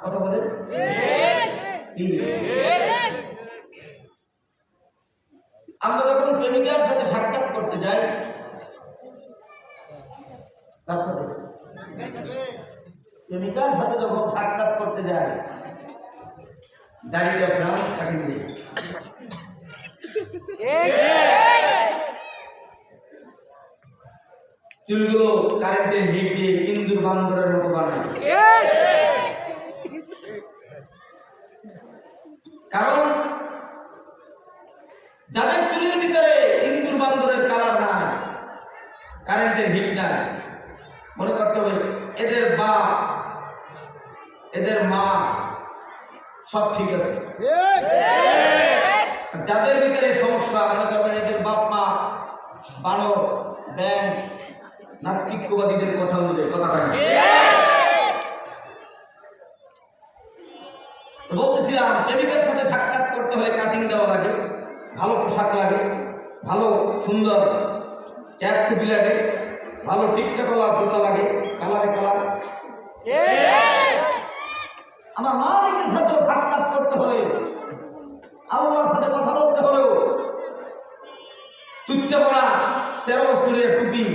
কথা বলে আমরা যখন প্রেমিকার সাথে সাক্ষাৎ করতে যাই, তার সাথে প্রেমিকার সাথে যখন সাক্ষাৎ করতে যাই, দাঁড়িয়ে ফ্রান্স কাটিং দিয়ে চুলগুলো কারেন্টে হিট দিয়ে ইন্দুর বান্দরের মতো বানায়। কারণ যাদের চুলের ভিতরে ইন্দুর বান্দরের কালার নাই, কারেন্টের হিট নাই, মনে করতে হবে এদের বাপ এদের মা সব ঠিক আছে। যাদের ভিতরে সমস্যা, মনে করবেন এদের বাপ মা বানর, ব্যাং, নাস্তিকবাদীদের কথা বলবে, কথা হয় না। বলতেছিলাম প্রেমিকের সাথে সাক্ষাৎ করতে হলে কাটিং দেওয়া লাগে, ভালো পোশাক লাগে, ভালো সুন্দর ক্যাপ টুপি লাগে, ভালো টিকটাকলা জুতা লাগে, কালারে কালার। আমার মালিকের সাথে সাক্ষাৎ করতে হলে, আল্লাহর সাথে কথা বলতে হলেও তুত্তে পড়া 13 বছরের টুপি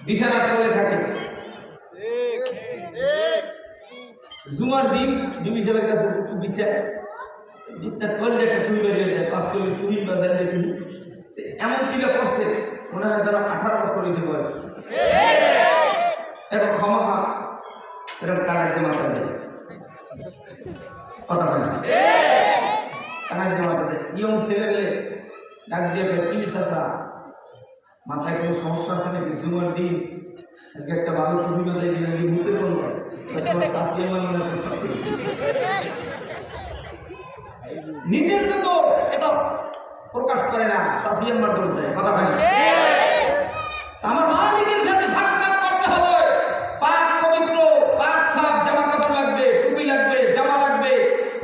বিছানা তলে থাকে। জুমার দিন বিবি সাহেবের কাছে একটু বিছায়, বিছনার তলে একটা টুপি বেরিয়ে যায়, পাস করলে টুপি বাজায় টুপি, এমন টিকা পড়ছে মনে হয় তারা 18 বছর হয়েছে বয়স। এবং ক্ষমা এরকম কানাইতে মাথা দেয়, কথা বলে কানাইতে মাথা দেয়। ইয়ং ছেলে পেলে ডাক দিয়ে কি চাষা মাথায় কোনো সমস্যা আছে নাকি? জুমার দিন একটা ভালো টুপি বাজাই দিন নাকি মুখে বলবো নিজের তো এটা প্রকাশ করে না, শাসিয়াম্মার বলতে কথা হয় না। আমার মালিকের সাথে সাক্ষাৎ করতে হবে, পাক পবিত্র পাক সাফ জামা কাপড় লাগবে, টুপি লাগবে, জামা লাগবে,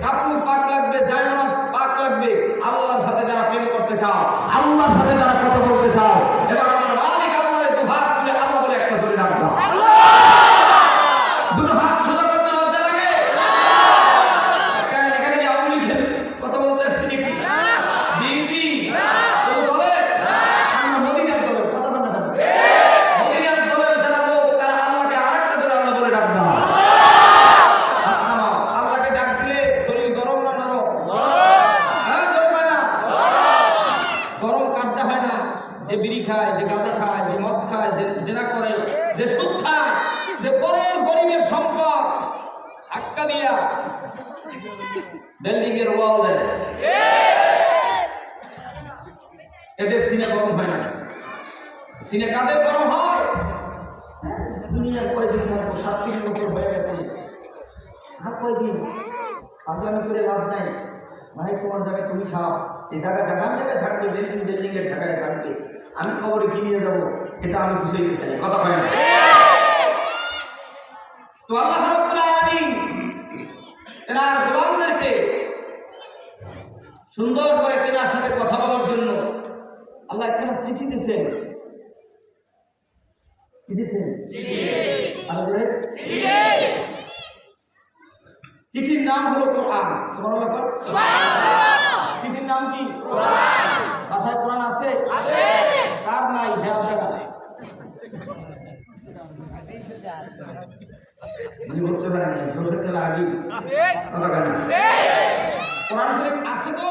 কাপড় পাক লাগবে, জায়নামাজ পাক লাগবে। আল্লাহর সাথে যারা প্রেম করতে চাও, আল্লাহর সাথে যারা কথা বলতে চাও, এবার আমার মালিক আল্লাহরে দু হাত তুলে আল্লাহ বলে একটা জোরে ডাক দাও। দুটো হাত সোজা করতে লজ্জা লাগে? এখানে কি আওয়ামী লীগের কথা বলতে আসছি নাকি? বিএনপি বলে আমরা মদিনার দলের কথা বলতে হবে। মদিনার দলের যারা লোক তারা আল্লাহকে আরেকটা ধরে আল্লাহ বলে ডাক দাও। আল্লাহকে ডাক দিলে শরীর গরম না নরম? হ্যাঁ, গরম হয় না? গরম কাটটা হয় না? যে বিড়ি খায়, যে গাঁজা খায়, যে মদ খায়, যে জেনা করে, যে সুদ খায়, যে পরের গরিবের সম্পদ ধাক্কা দিয়া বিল্ডিং এর ওয়াল দেয়, এদের সিনে গরম হয় না? সিনে কাদের গরম হয়? দুনিয়ার কয়দিন থাকবো, 7 বছর হয়ে গেছে, আর কয়দিন পাগলামি করে লাভ নাই। ভাই তোমার জায়গায় তুমি খাও, এই জায়গায় জায়গায় থাকবে, বিল্ডিং এর জায়গায় থাকবে, আমি খবরে কিনে যাবো, এটা আমি বুঝাইতে চাই, কথা হয় না? তো আল্লাহ রাব্বুল আলামিন তেনার গোলামদেরকে সুন্দর করে তেনার সাথে কথা বলার জন্য আল্লাহ একটা চিঠি দিয়েছেন। কি দিয়েছেন? চিঠির নাম হলো কোরআন। সুবহানাল্লাহ। চিঠির নাম কি? কোরআন। ভাষায় কোরআন আছে? কার নাই? বুঝতে পারেন জোশের তেলা আগে কথা কেন? কোরআন শরীফ আছে তো,